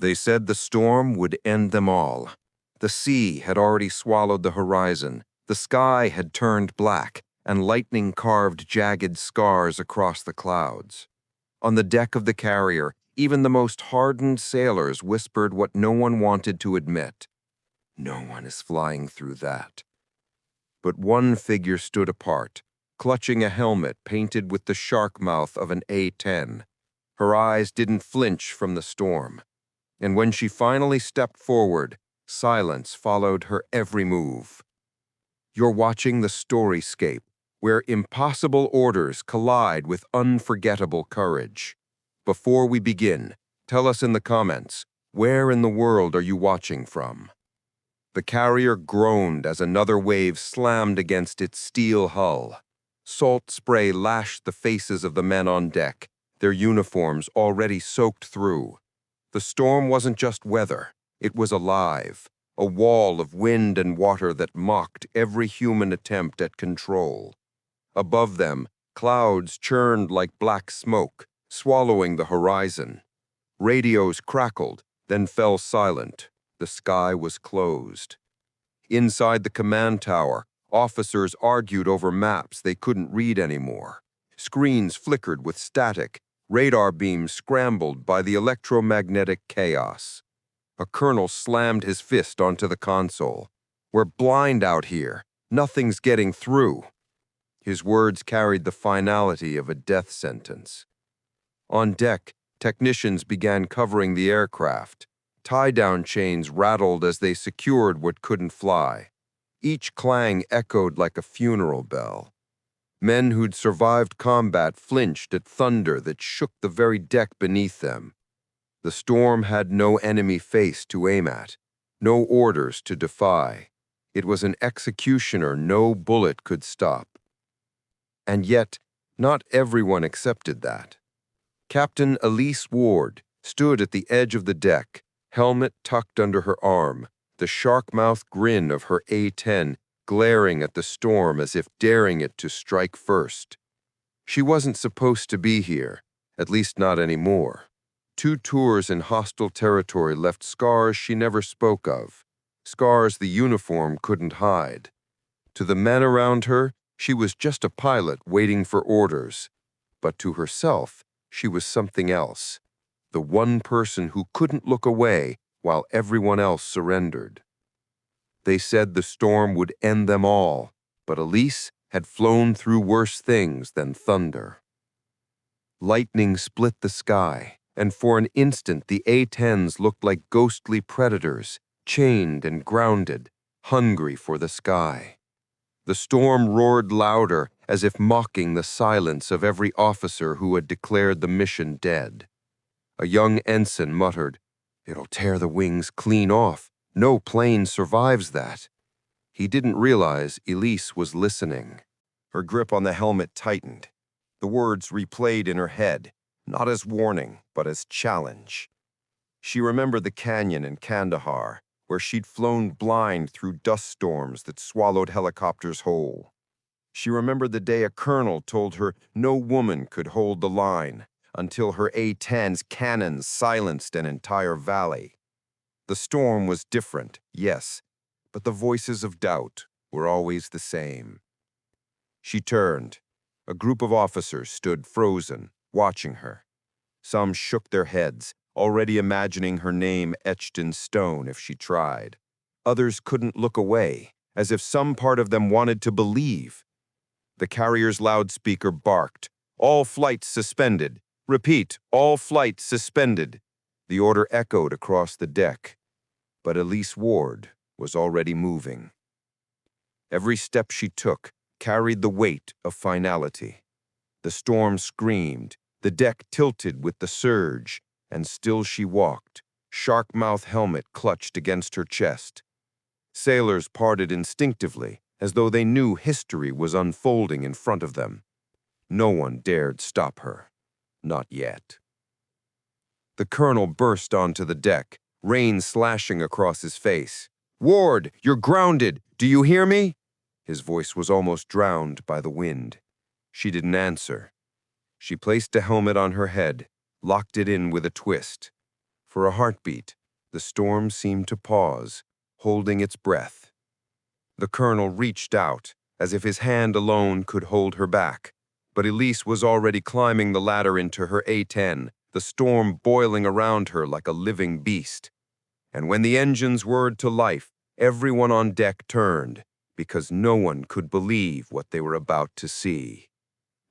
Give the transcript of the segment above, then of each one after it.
They said the storm would end them all. The sea had already swallowed the horizon, the sky had turned black, and lightning carved jagged scars across the clouds. On the deck of the carrier, even the most hardened sailors whispered what no one wanted to admit. No one is flying through that. But one figure stood apart, clutching a helmet painted with the shark mouth of an A-10. Her eyes didn't flinch from the storm. And when she finally stepped forward, silence followed her every move. You're watching the storyscape, where impossible orders collide with unforgettable courage. Before we begin, tell us in the comments, where in the world are you watching from? The carrier groaned as another wave slammed against its steel hull. Salt spray lashed the faces of the men on deck, their uniforms already soaked through. The storm wasn't just weather, it was alive, a wall of wind and water that mocked every human attempt at control. Above them, clouds churned like black smoke, swallowing the horizon. Radios crackled, then fell silent. The sky was closed. Inside the command tower, officers argued over maps they couldn't read anymore. Screens flickered with static, radar beams scrambled by the electromagnetic chaos. A colonel slammed his fist onto the console. "We're blind out here. Nothing's getting through." His words carried the finality of a death sentence. On deck, technicians began covering the aircraft. Tie-down chains rattled as they secured what couldn't fly. Each clang echoed like a funeral bell. Men who'd survived combat flinched at thunder that shook the very deck beneath them. The storm had no enemy face to aim at, no orders to defy. It was an executioner no bullet could stop. And yet, not everyone accepted that. Captain Elise Ward stood at the edge of the deck, helmet tucked under her arm, the shark-mouth grin of her A-10 glaring at the storm as if daring it to strike first. She wasn't supposed to be here, at least not anymore. 2 tours in hostile territory left scars she never spoke of, scars the uniform couldn't hide. To the men around her, she was just a pilot waiting for orders. But to herself, she was something else. The one person who couldn't look away while everyone else surrendered. They said the storm would end them all, but Elise had flown through worse things than thunder. Lightning split the sky, and for an instant the A-10s looked like ghostly predators, chained and grounded, hungry for the sky. The storm roared louder, as if mocking the silence of every officer who had declared the mission dead. A young ensign muttered, "It'll tear the wings clean off. No plane survives that." He didn't realize Elise was listening. Her grip on the helmet tightened. The words replayed in her head, not as warning, but as challenge. She remembered the canyon in Kandahar, where she'd flown blind through dust storms that swallowed helicopters whole. She remembered the day a colonel told her no woman could hold the line until her A-10's cannons silenced an entire valley. The storm was different, yes, but the voices of doubt were always the same. She turned. A group of officers stood frozen, watching her. Some shook their heads, already imagining her name etched in stone if she tried. Others couldn't look away, as if some part of them wanted to believe. The carrier's loudspeaker barked, "All flights suspended. Repeat, all flights suspended." The order echoed across the deck, but Elise Ward was already moving. Every step she took carried the weight of finality. The storm screamed, the deck tilted with the surge, and still she walked, shark-mouth helmet clutched against her chest. Sailors parted instinctively, as though they knew history was unfolding in front of them. No one dared stop her. Not yet. The colonel burst onto the deck, rain slashing across his face. "Ward, you're grounded! Do you hear me?" His voice was almost drowned by the wind. She didn't answer. She placed a helmet on her head, locked it in with a twist. For a heartbeat, the storm seemed to pause, holding its breath. The colonel reached out, as if his hand alone could hold her back. But Elise was already climbing the ladder into her A-10, the storm boiling around her like a living beast. And when the engines whirred to life, everyone on deck turned, because no one could believe what they were about to see.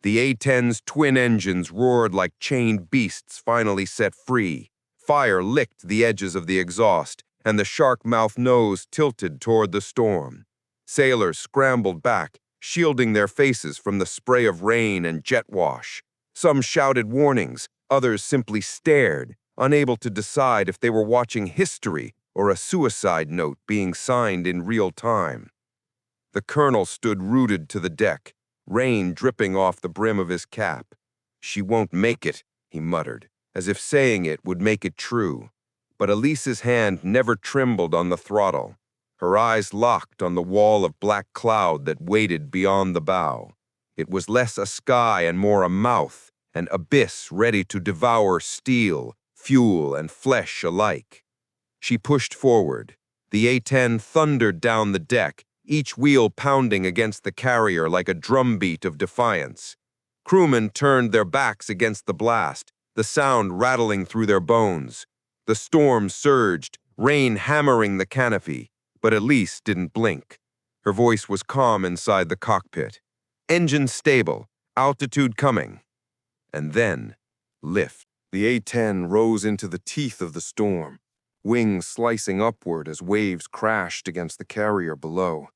The A-10's twin engines roared like chained beasts finally set free. Fire licked the edges of the exhaust, and the shark-mouthed nose tilted toward the storm. Sailors scrambled back, shielding their faces from the spray of rain and jet wash. Some shouted warnings, others simply stared, unable to decide if they were watching history or a suicide note being signed in real time. The colonel stood rooted to the deck, rain dripping off the brim of his cap. "She won't make it," he muttered, as if saying it would make it true. But Elise's hand never trembled on the throttle. Her eyes locked on the wall of black cloud that waited beyond the bow. It was less a sky and more a mouth, an abyss ready to devour steel, fuel, and flesh alike. She pushed forward. The A-10 thundered down the deck, each wheel pounding against the carrier like a drumbeat of defiance. Crewmen turned their backs against the blast, the sound rattling through their bones. The storm surged, rain hammering the canopy, but Elise didn't blink. Her voice was calm inside the cockpit. "Engine stable, altitude coming." And then, lift. The A-10 rose into the teeth of the storm, wings slicing upward as waves crashed against the carrier below.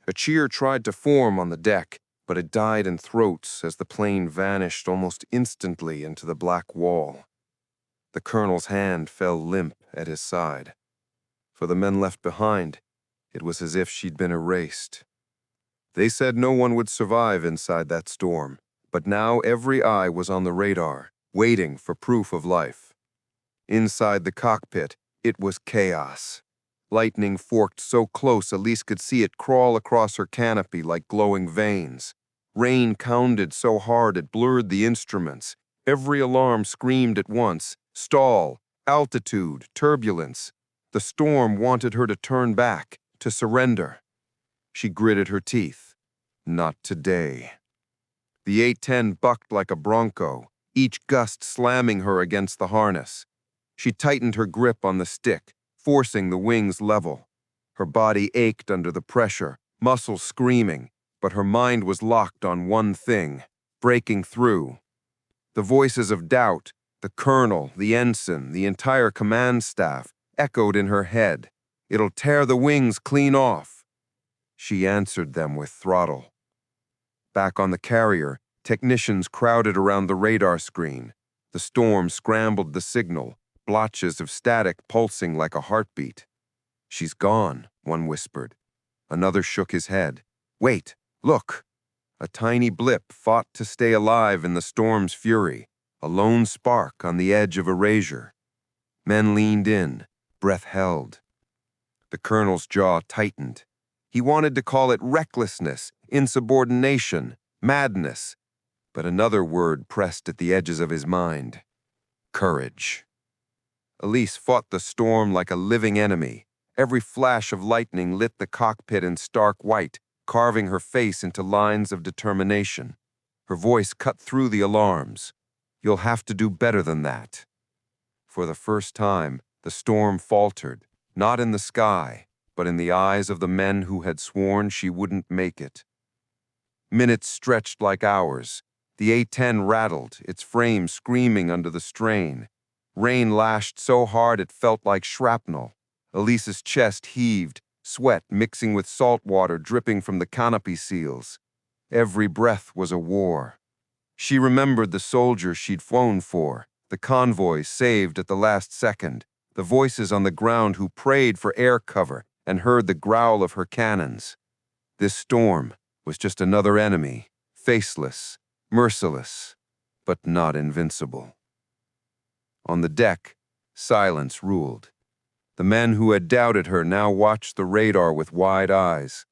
A cheer tried to form on the deck, but it died in throats as the plane vanished almost instantly into the black wall. The colonel's hand fell limp at his side. For the men left behind, it was as if she'd been erased. They said no one would survive inside that storm, but now every eye was on the radar, waiting for proof of life. Inside the cockpit, it was chaos. Lightning forked so close Elise could see it crawl across her canopy like glowing veins. Rain pounded so hard it blurred the instruments. Every alarm screamed at once: stall, altitude, turbulence. The storm wanted her to turn back, to surrender. She gritted her teeth. Not today. The A-10 bucked like a bronco, each gust slamming her against the harness. She tightened her grip on the stick, forcing the wings level. Her body ached under the pressure, muscles screaming, but her mind was locked on one thing: breaking through. The voices of doubt, the colonel, the ensign, the entire command staff, echoed in her head. "It'll tear the wings clean off." She answered them with throttle. Back on the carrier, technicians crowded around the radar screen. The storm scrambled the signal, blotches of static pulsing like a heartbeat. "She's gone," one whispered. Another shook his head. "Wait, look." A tiny blip fought to stay alive in the storm's fury, a lone spark on the edge of erasure. Men leaned in, breath held. The colonel's jaw tightened. He wanted to call it recklessness, insubordination, madness, but another word pressed at the edges of his mind: courage. Elise fought the storm like a living enemy. Every flash of lightning lit the cockpit in stark white, carving her face into lines of determination. Her voice cut through the alarms. "You'll have to do better than that." For the first time, the storm faltered, not in the sky, but in the eyes of the men who had sworn she wouldn't make it. Minutes stretched like hours. The A-10 rattled, its frame screaming under the strain. Rain lashed so hard it felt like shrapnel. Elise's chest heaved, sweat mixing with salt water dripping from the canopy seals. Every breath was a war. She remembered the soldiers she'd flown for, the convoys saved at the last second, the voices on the ground who prayed for air cover and heard the growl of her cannons. This storm was just another enemy, faceless, merciless, but not invincible. On the deck, silence ruled. The men who had doubted her now watched the radar with wide eyes.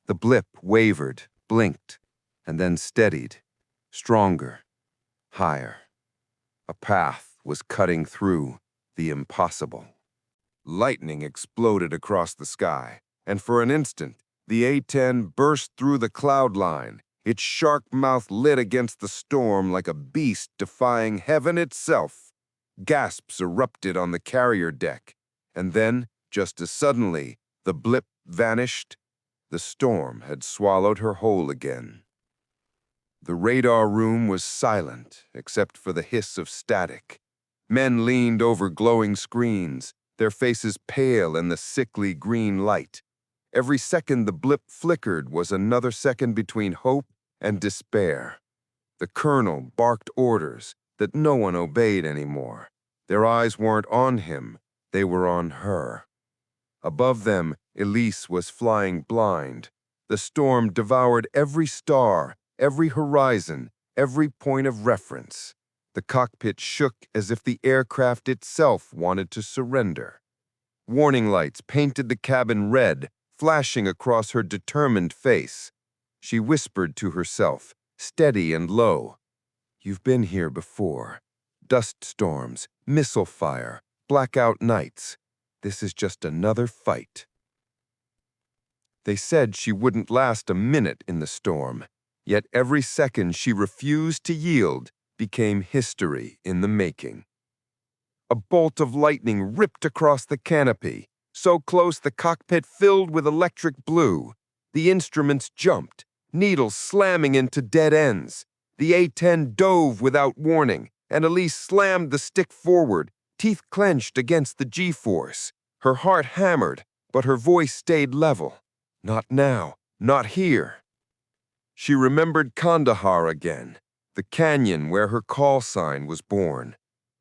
The blip wavered, blinked, and then steadied, stronger, higher. A path was cutting through. the impossible. Lightning exploded across the sky, and for an instant, the A-10 burst through the cloud line, its shark mouth lit against the storm like a beast defying heaven itself. Gasps erupted on the carrier deck, and then, just as suddenly, the blip vanished. The storm had swallowed her whole again. The radar room was silent, except for the hiss of static. Men leaned over glowing screens, their faces pale in the sickly green light. Every second the blip flickered was another second between hope and despair. The colonel barked orders that no one obeyed anymore. Their eyes weren't on him, they were on her. Above them, Elise was flying blind. The storm devoured every star, every horizon, every point of reference. The cockpit shook as if the aircraft itself wanted to surrender. Warning lights painted the cabin red, flashing across her determined face. She whispered to herself, steady and low, "You've been here before. Dust storms, missile fire, blackout nights. This is just another fight." They said she wouldn't last a minute in the storm, yet every second she refused to yield became history in the making. A bolt of lightning ripped across the canopy, so close the cockpit filled with electric blue. The instruments jumped, needles slamming into dead ends. The A-10 dove without warning, and Elise slammed the stick forward, teeth clenched against the G-force. Her heart hammered, but her voice stayed level. Not now, not here. She remembered Kandahar again, the canyon where her call sign was born.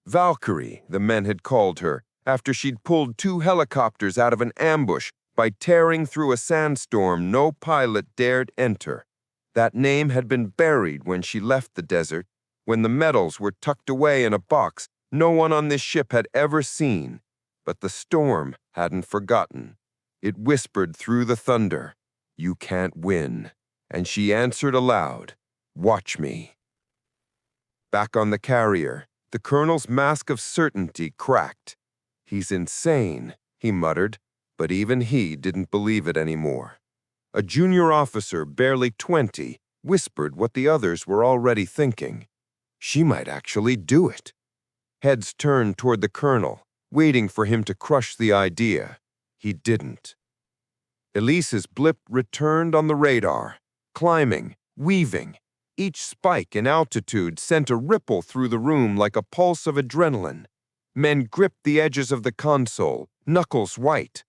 Valkyrie, the men had called her, after she'd pulled 2 helicopters out of an ambush by tearing through a sandstorm no pilot dared enter. That name had been buried when she left the desert, when the medals were tucked away in a box no one on this ship had ever seen. But the storm hadn't forgotten. It whispered through the thunder, "You can't win." And she answered aloud, "Watch me." Back on the carrier, the colonel's mask of certainty cracked. "He's insane," he muttered, but even he didn't believe it anymore. A junior officer, barely 20, whispered what the others were already thinking. She might actually do it. Heads turned toward the colonel, waiting for him to crush the idea. He didn't. Elise's blip returned on the radar, climbing, weaving. Each spike in altitude sent a ripple through the room like a pulse of adrenaline. Men gripped the edges of the console, knuckles white.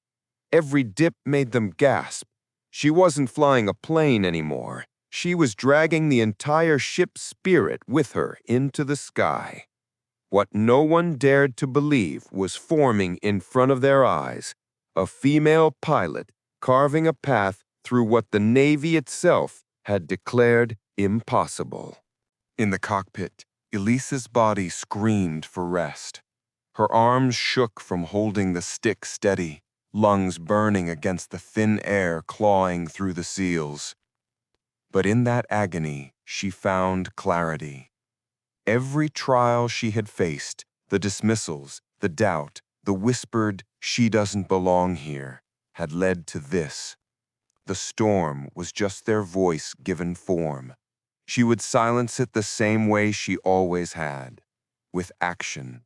Every dip made them gasp. She wasn't flying a plane anymore. She was dragging the entire ship's spirit with her into the sky. What no one dared to believe was forming in front of their eyes, a female pilot carving a path through what the Navy itself had declared impossible. In the cockpit, Elise's body screamed for rest. Her arms shook from holding the stick steady, lungs burning against the thin air clawing through the seals. But in that agony, she found clarity. Every trial she had faced, the dismissals, the doubt, the whispered, "She doesn't belong here," had led to this. The storm was just their voice given form. She would silence it the same way she always had, with action.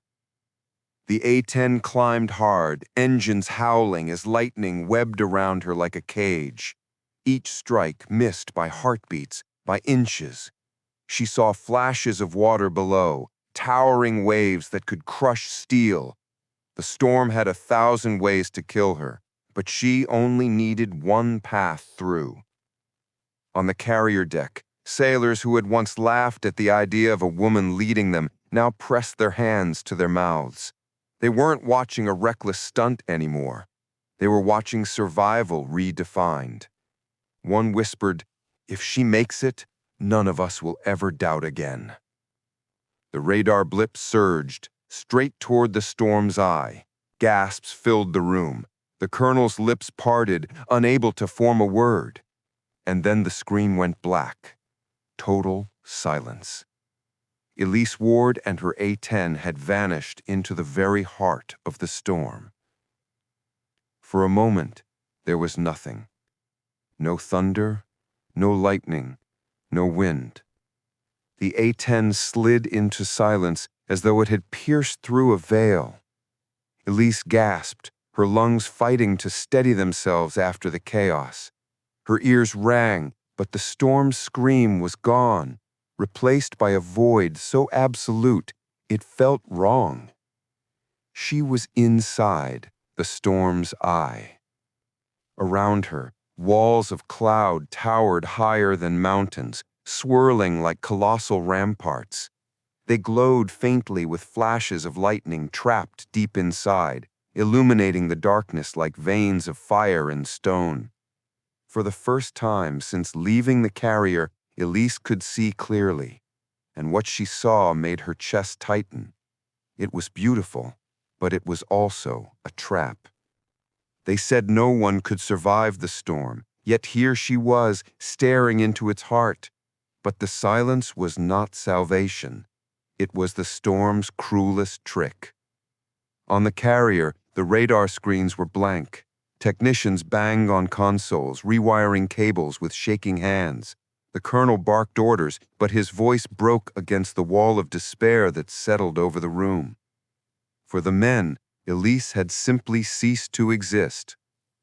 The A-10 climbed hard, engines howling as lightning webbed around her like a cage. Each strike missed by heartbeats, by inches. She saw flashes of water below, towering waves that could crush steel. The storm had 1,000 ways to kill her, but she only needed one path through. On the carrier deck, sailors who had once laughed at the idea of a woman leading them now pressed their hands to their mouths. They weren't watching a reckless stunt anymore. They were watching survival redefined. One whispered, "If she makes it, none of us will ever doubt again." The radar blip surged, straight toward the storm's eye. Gasps filled the room. The colonel's lips parted, unable to form a word. And then the screen went black. Total silence. Elise Ward and her A-10 had vanished into the very heart of the storm. For a moment, there was nothing. No thunder, no lightning, no wind. The A-10 slid into silence as though it had pierced through a veil. Elise gasped, her lungs fighting to steady themselves after the chaos. Her ears rang, but the storm's scream was gone, replaced by a void so absolute it felt wrong. She was inside the storm's eye. Around her, walls of cloud towered higher than mountains, swirling like colossal ramparts. They glowed faintly with flashes of lightning trapped deep inside, illuminating the darkness like veins of fire and stone. For the first time since leaving the carrier, Elise could see clearly, and what she saw made her chest tighten. It was beautiful, but it was also a trap. They said no one could survive the storm, yet here she was, staring into its heart. But the silence was not salvation. It was the storm's cruelest trick. On the carrier, the radar screens were blank. Technicians banged on consoles, rewiring cables with shaking hands. The colonel barked orders, but his voice broke against the wall of despair that settled over the room. For the men, Elise had simply ceased to exist.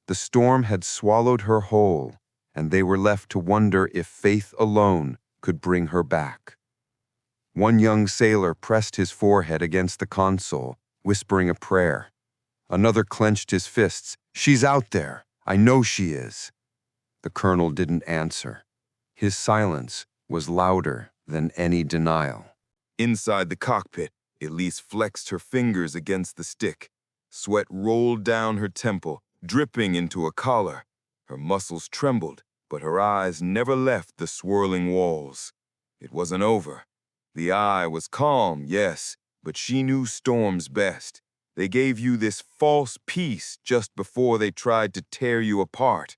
The storm had swallowed her whole, and they were left to wonder if faith alone could bring her back. One young sailor pressed his forehead against the console, whispering a prayer. Another clenched his fists. "She's out there. I know she is." The colonel didn't answer. His silence was louder than any denial. Inside the cockpit, Elise flexed her fingers against the stick. Sweat rolled down her temple, dripping into a collar. Her muscles trembled, but her eyes never left the swirling walls. It wasn't over. The eye was calm, yes, but she knew storms best. They gave you this false peace just before they tried to tear you apart.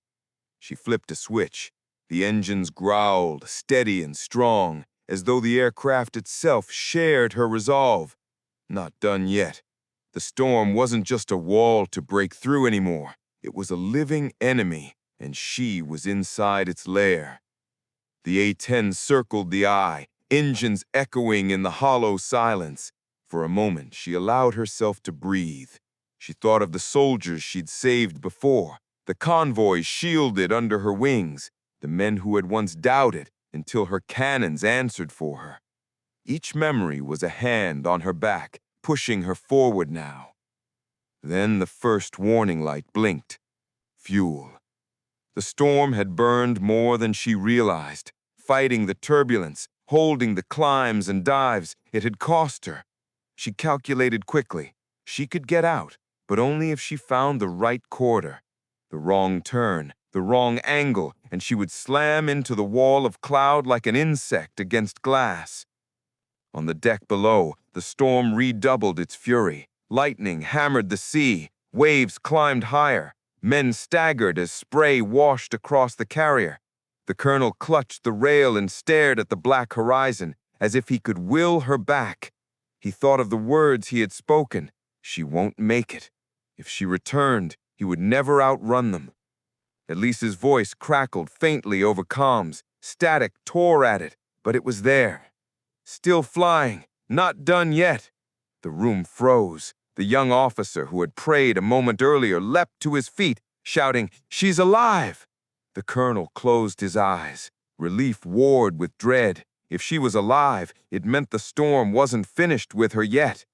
She flipped a switch. The engines growled, steady and strong, as though the aircraft itself shared her resolve. Not done yet. The storm wasn't just a wall to break through anymore. It was a living enemy, and she was inside its lair. The A-10 circled the eye, engines echoing in the hollow silence. For a moment, she allowed herself to breathe. She thought of the soldiers she'd saved before, the convoys shielded under her wings, the men who had once doubted until her cannons answered for her. Each memory was a hand on her back, pushing her forward now. Then the first warning light blinked. Fuel. The storm had burned more than she realized, fighting the turbulence, holding the climbs and dives. It had cost her. She calculated quickly. She could get out, but only if she found the right quarter. The wrong turn, the wrong angle, and she would slam into the wall of cloud like an insect against glass. On the deck below, the storm redoubled its fury. Lightning hammered the sea. Waves climbed higher. Men staggered as spray washed across the carrier. The colonel clutched the rail and stared at the black horizon, as if he could will her back. He thought of the words he had spoken. She won't make it. If she returned, he would never outrun them. Elise's voice crackled faintly over comms. Static tore at it, but it was there. Still flying, not done yet. The room froze. The young officer who had prayed a moment earlier leapt to his feet, shouting, "She's alive!" The colonel closed his eyes. Relief warred with dread. If she was alive, it meant the storm wasn't finished with her yet.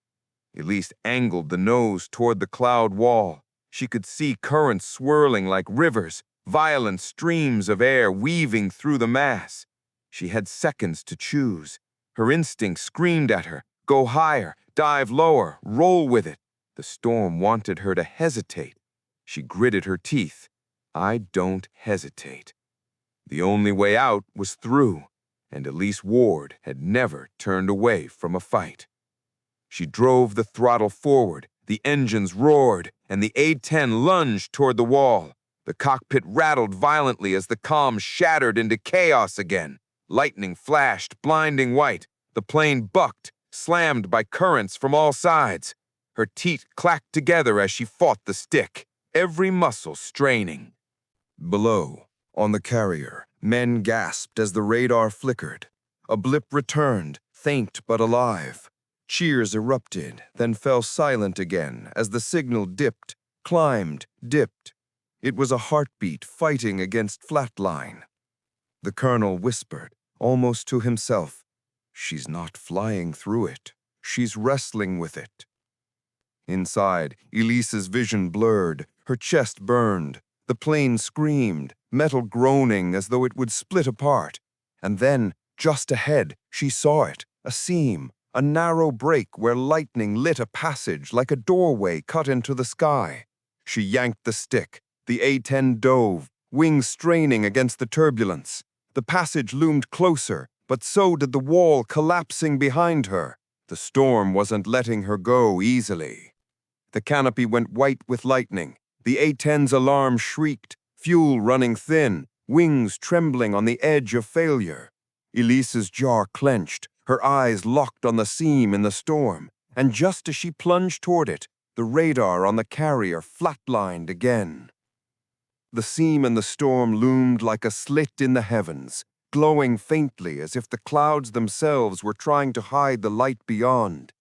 Elise angled the nose toward the cloud wall. She could see currents swirling like rivers, violent streams of air weaving through the mass. She had seconds to choose. Her instinct screamed at her, go higher, dive lower, roll with it. The storm wanted her to hesitate. She gritted her teeth. I don't hesitate. The only way out was through, and Elise Ward had never turned away from a fight. She drove the throttle forward, the engines roared, and the A-10 lunged toward the wall. The cockpit rattled violently as the comms shattered into chaos again. Lightning flashed, blinding white. The plane bucked, slammed by currents from all sides. Her teeth clacked together as she fought the stick, every muscle straining. Below, on the carrier, men gasped as the radar flickered. A blip returned, faint but alive. Cheers erupted, then fell silent again as the signal dipped, climbed, dipped. It was a heartbeat fighting against flatline. The colonel whispered, almost to himself, "She's not flying through it. She's wrestling with it." Inside, Elise's vision blurred, her chest burned. The plane screamed, metal groaning as though it would split apart. And then, just ahead, she saw it, a seam, a narrow break where lightning lit a passage like a doorway cut into the sky. She yanked the stick. The A-10 dove, wings straining against the turbulence. The passage loomed closer, but so did the wall collapsing behind her. The storm wasn't letting her go easily. The canopy went white with lightning. The A-10's alarm shrieked, fuel running thin, wings trembling on the edge of failure. Elise's jaw clenched, her eyes locked on the seam in the storm, and just as she plunged toward it, the radar on the carrier flatlined again. The seam in the storm loomed like a slit in the heavens, glowing faintly as if the clouds themselves were trying to hide the light beyond.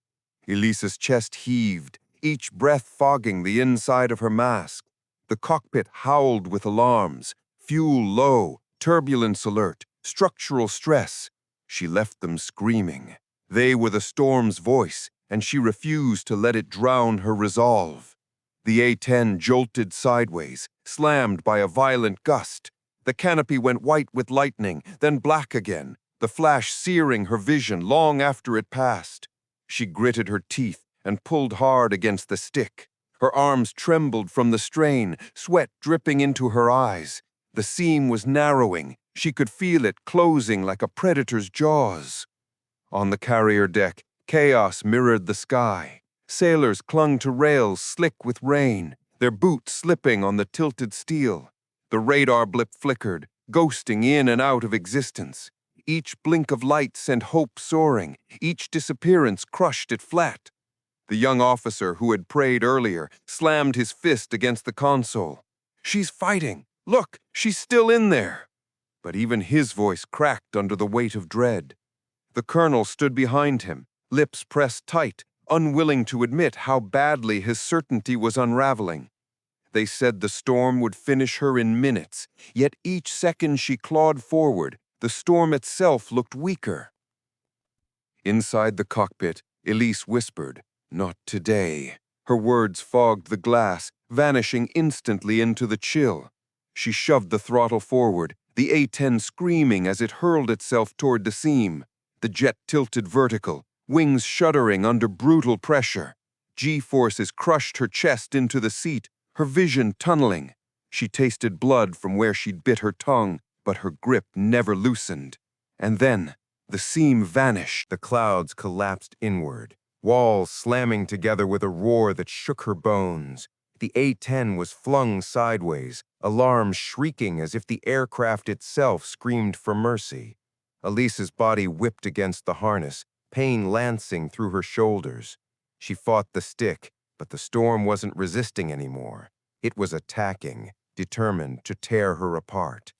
Elise's chest heaved, each breath fogging the inside of her mask. The cockpit howled with alarms, fuel low, turbulence alert, structural stress. She left them screaming. They were the storm's voice, and she refused to let it drown her resolve. The A-10 jolted sideways, slammed by a violent gust. The canopy went white with lightning, then black again, the flash searing her vision long after it passed. She gritted her teeth and pulled hard against the stick. Her arms trembled from the strain, sweat dripping into her eyes. The seam was narrowing. She could feel it closing like a predator's jaws. On the carrier deck, chaos mirrored the sky. Sailors clung to rails slick with rain, their boots slipping on the tilted steel. The radar blip flickered, ghosting in and out of existence. Each blink of light sent hope soaring. Each disappearance crushed it flat. The young officer who had prayed earlier slammed his fist against the console. "She's fighting! Look, she's still in there!" But even his voice cracked under the weight of dread. The colonel stood behind him, lips pressed tight, unwilling to admit how badly his certainty was unraveling. They said the storm would finish her in minutes, yet each second she clawed forward, the storm itself looked weaker. Inside the cockpit, Elise whispered, "Not today." Her words fogged the glass, vanishing instantly into the chill. She shoved the throttle forward, the A-10 screaming as it hurled itself toward the seam. The jet tilted vertical, wings shuddering under brutal pressure. G-forces crushed her chest into the seat, her vision tunneling. She tasted blood from where she'd bit her tongue, but her grip never loosened. And then, the seam vanished. The clouds collapsed inward, walls slamming together with a roar that shook her bones. The A-10 was flung sideways, alarms shrieking as if the aircraft itself screamed for mercy. Elise's body whipped against the harness, pain lancing through her shoulders. She fought the stick, but the storm wasn't resisting anymore. It was attacking, determined to tear her apart.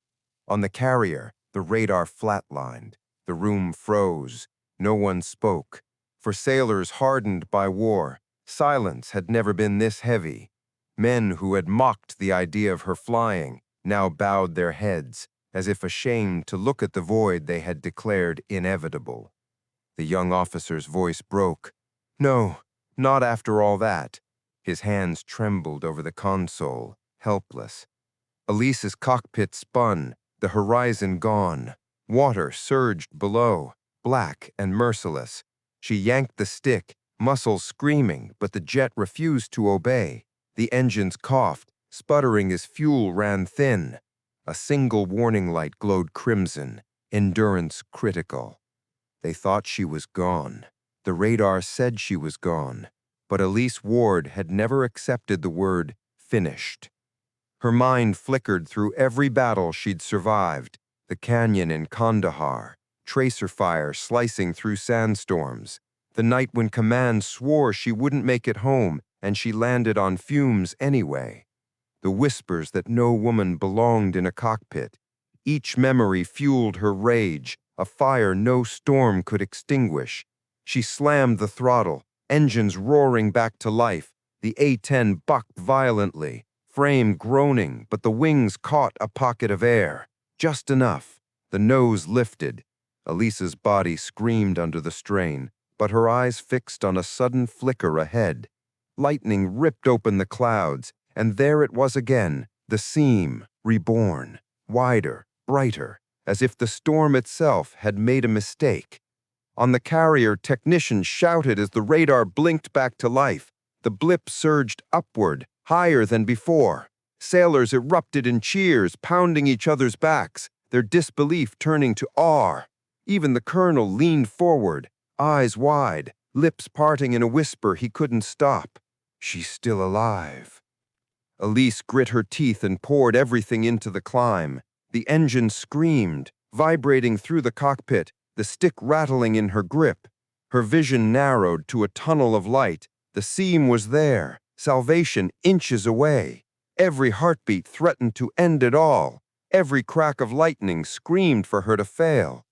On the carrier, the radar flatlined. The room froze. No one spoke. For sailors hardened by war, silence had never been this heavy. Men who had mocked the idea of her flying now bowed their heads, as if ashamed to look at the void they had declared inevitable. The young officer's voice broke. "No, not after all that." His hands trembled over the console, helpless. Elise's cockpit spun, the horizon gone. Water surged below, black and merciless. She yanked the stick, muscles screaming, but the jet refused to obey. The engines coughed, sputtering as fuel ran thin. A single warning light glowed crimson, endurance critical. They thought she was gone. The radar said she was gone, but Elise Ward had never accepted the word finished. Her mind flickered through every battle she'd survived, the canyon in Kandahar, tracer fire slicing through sandstorms. The night when Command swore she wouldn't make it home, and she landed on fumes anyway. The whispers that no woman belonged in a cockpit. Each memory fueled her rage, a fire no storm could extinguish. She slammed the throttle, engines roaring back to life. The A-10 bucked violently, frame groaning, but the wings caught a pocket of air. Just enough. The nose lifted. Elisa's body screamed under the strain, but her eyes fixed on a sudden flicker ahead. Lightning ripped open the clouds, and there it was again, the seam, reborn, wider, brighter, as if the storm itself had made a mistake. On the carrier, technicians shouted as the radar blinked back to life. The blip surged upward, higher than before. Sailors erupted in cheers, pounding each other's backs, their disbelief turning to awe. Even the colonel leaned forward, eyes wide, lips parting in a whisper he couldn't stop. She's still alive. Elise grit her teeth and poured everything into the climb. The engine screamed, vibrating through the cockpit, the stick rattling in her grip. Her vision narrowed to a tunnel of light. The seam was there, salvation inches away. Every heartbeat threatened to end it all. Every crack of lightning screamed for her to fail.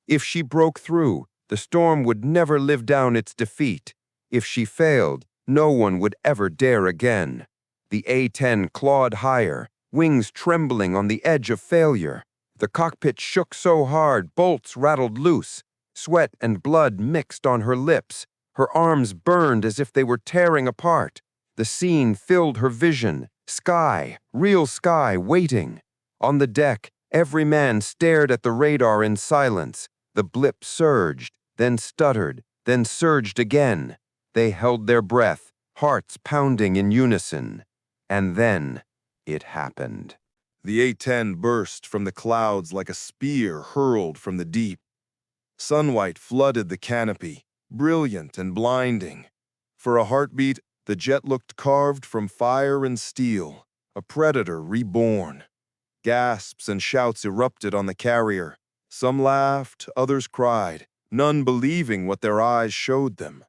If she broke through, the storm would never live down its defeat. If she failed, no one would ever dare again. The A-10 clawed higher, wings trembling on the edge of failure. The cockpit shook so hard, bolts rattled loose. Sweat and blood mixed on her lips. Her arms burned as if they were tearing apart. The scene filled her vision. Sky, real sky, waiting. On the deck, every man stared at the radar in silence. The blip surged, then stuttered, then surged again. They held their breath, hearts pounding in unison. And then it happened. The A-10 burst from the clouds like a spear hurled from the deep. Sunlight flooded the canopy, brilliant and blinding. For a heartbeat, the jet looked carved from fire and steel, a predator reborn. Gasps and shouts erupted on the carrier. Some laughed, others cried, none believing what their eyes showed them.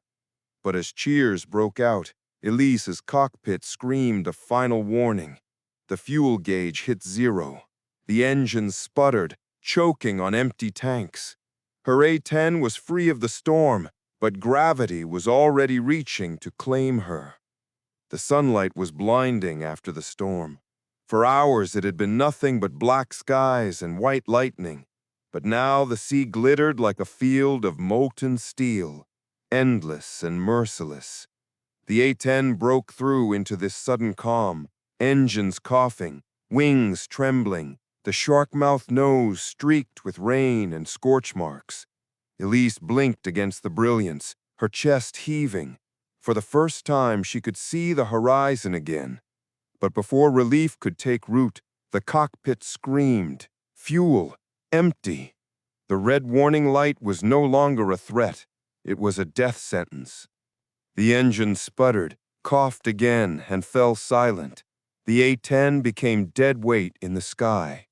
But as cheers broke out, Elise's cockpit screamed a final warning. The fuel gauge hit zero. The engine sputtered, choking on empty tanks. Her A-10 was free of the storm, but gravity was already reaching to claim her. The sunlight was blinding after the storm. For hours it had been nothing but black skies and white lightning, but now the sea glittered like a field of molten steel, endless and merciless. The A-10 broke through into this sudden calm, engines coughing, wings trembling, the shark-mouthed nose streaked with rain and scorch marks. Elise blinked against the brilliance, her chest heaving. For the first time, she could see the horizon again. But before relief could take root, the cockpit screamed, fuel, empty. The red warning light was no longer a threat. It was a death sentence. The engine sputtered, coughed again, and fell silent. The A-10 became dead weight in the sky.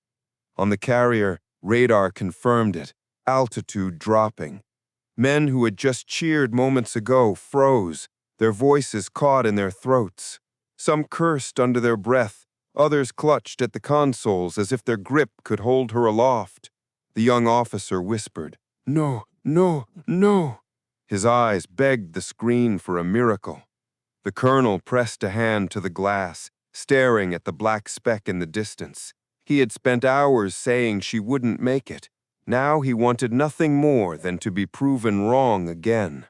On the carrier, radar confirmed it, altitude dropping. Men who had just cheered moments ago froze, their voices caught in their throats. Some cursed under their breath, others clutched at the consoles as if their grip could hold her aloft. The young officer whispered, "No, no, no." His eyes begged the screen for a miracle. The colonel pressed a hand to the glass, staring at the black speck in the distance. He had spent hours saying she wouldn't make it. Now he wanted nothing more than to be proven wrong again.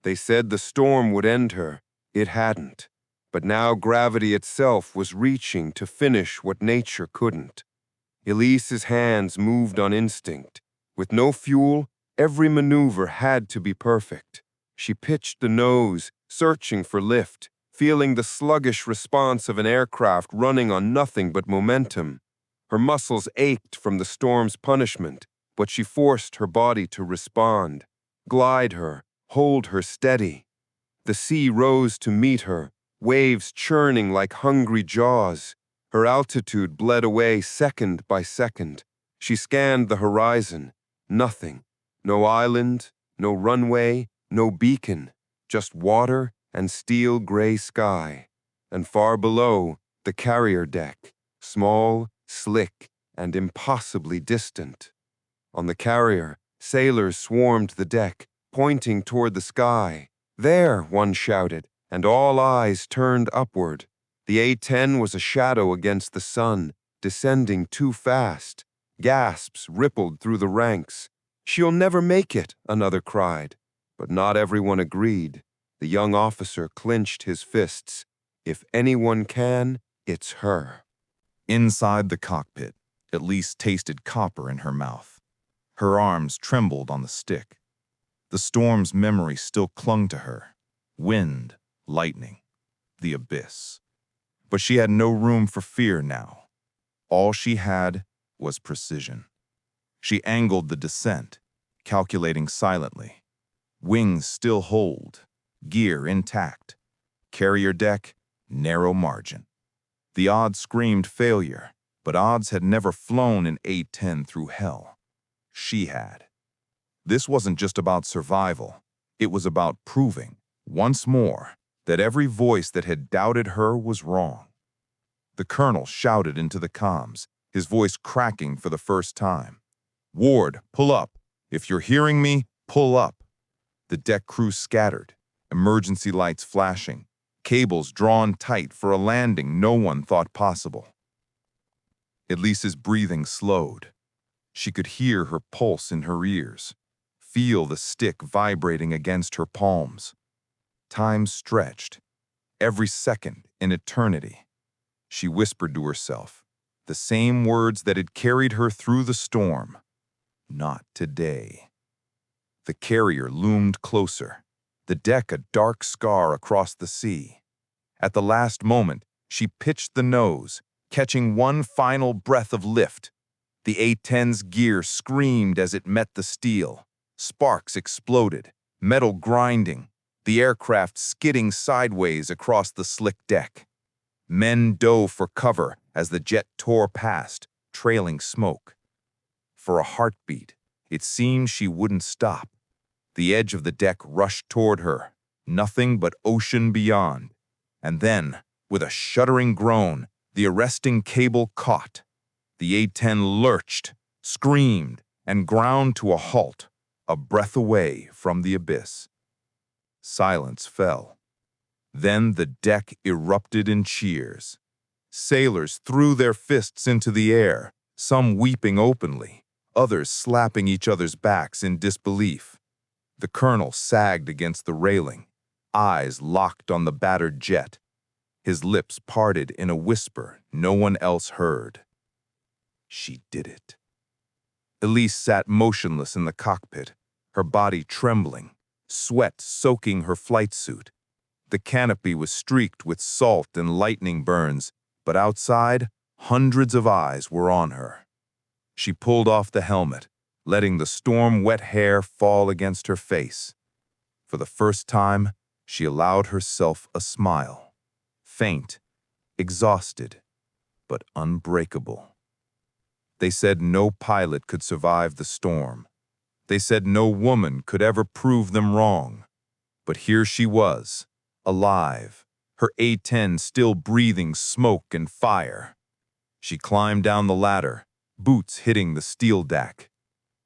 They said the storm would end her. It hadn't. But now gravity itself was reaching to finish what nature couldn't. Elise's hands moved on instinct. With no fuel, every maneuver had to be perfect. She pitched the nose, searching for lift, feeling the sluggish response of an aircraft running on nothing but momentum. Her muscles ached from the storm's punishment, but she forced her body to respond. Glide her, hold her steady. The sea rose to meet her, waves churning like hungry jaws. Her altitude bled away second by second. She scanned the horizon. Nothing, No island, no runway, no beacon, just water and steel gray sky. And far below, the carrier deck, small, slick, and impossibly distant. On the carrier, sailors swarmed the deck, pointing toward the sky. There, one shouted, and all eyes turned upward. The A-10 was a shadow against the sun, descending too fast. Gasps rippled through the ranks. "She'll never make it," another cried. But not everyone agreed. The young officer clenched his fists. If anyone can, it's her. Inside the cockpit, Elise tasted copper in her mouth. Her arms trembled on the stick. The storm's memory still clung to her. Wind, lightning, the abyss. But she had no room for fear now. All she had was precision. She angled the descent, calculating silently. Wings still hold, gear intact. Carrier deck, narrow margin. The odds screamed failure, but odds had never flown an A-10 through hell. She had. This wasn't just about survival. It was about proving, once more, that every voice that had doubted her was wrong. The colonel shouted into the comms, his voice cracking for the first time. "Ward, pull up. If you're hearing me, pull up." The deck crew scattered, emergency lights flashing, cables drawn tight for a landing no one thought possible. Elise's breathing slowed. She could hear her pulse in her ears, feel the stick vibrating against her palms. Time stretched, every second an eternity. She whispered to herself, the same words that had carried her through the storm. Not today. The carrier loomed closer, the deck a dark scar across the sea. At the last moment, she pitched the nose, catching one final breath of lift. The A-10's gear screamed as it met the steel. Sparks exploded, metal grinding, the aircraft skidding sideways across the slick deck. Men dove for cover as the jet tore past, trailing smoke. For a heartbeat, it seemed she wouldn't stop. The edge of the deck rushed toward her, nothing but ocean beyond. And then, with a shuddering groan, the arresting cable caught. The A-10 lurched, screamed, and ground to a halt, a breath away from the abyss. Silence fell. Then the deck erupted in cheers. Sailors threw their fists into the air, some weeping openly, others slapping each other's backs in disbelief. The colonel sagged against the railing, eyes locked on the battered jet. His lips parted in a whisper no one else heard. She did it. Elise sat motionless in the cockpit, her body trembling, sweat soaking her flight suit. The canopy was streaked with salt and lightning burns, but outside, hundreds of eyes were on her. She pulled off the helmet, letting the storm-wet hair fall against her face. For the first time, she allowed herself a smile. Faint, exhausted, but unbreakable. They said no pilot could survive the storm. They said no woman could ever prove them wrong. But here she was, alive, her A-10 still breathing smoke and fire. She climbed down the ladder, boots hitting the steel deck.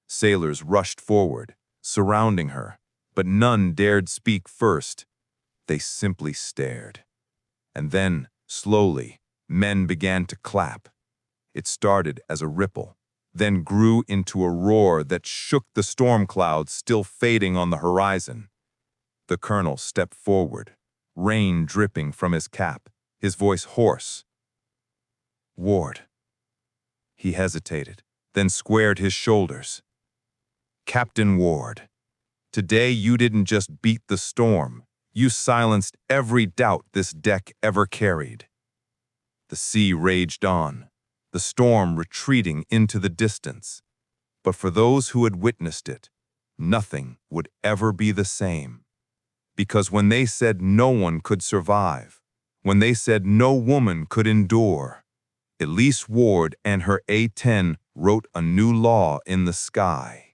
Sailors rushed forward, surrounding her, but none dared speak first. They simply stared. And then, slowly, men began to clap. It started as a ripple, then grew into a roar that shook the storm clouds still fading on the horizon. The colonel stepped forward, rain dripping from his cap, his voice hoarse. "Ward." He hesitated, then squared his shoulders. "Captain Ward, today you didn't just beat the storm, you silenced every doubt this deck ever carried." The sea raged on, the storm retreating into the distance. But for those who had witnessed it, nothing would ever be the same. Because when they said no one could survive, when they said no woman could endure, Elise Ward and her A-10 wrote a new law in the sky.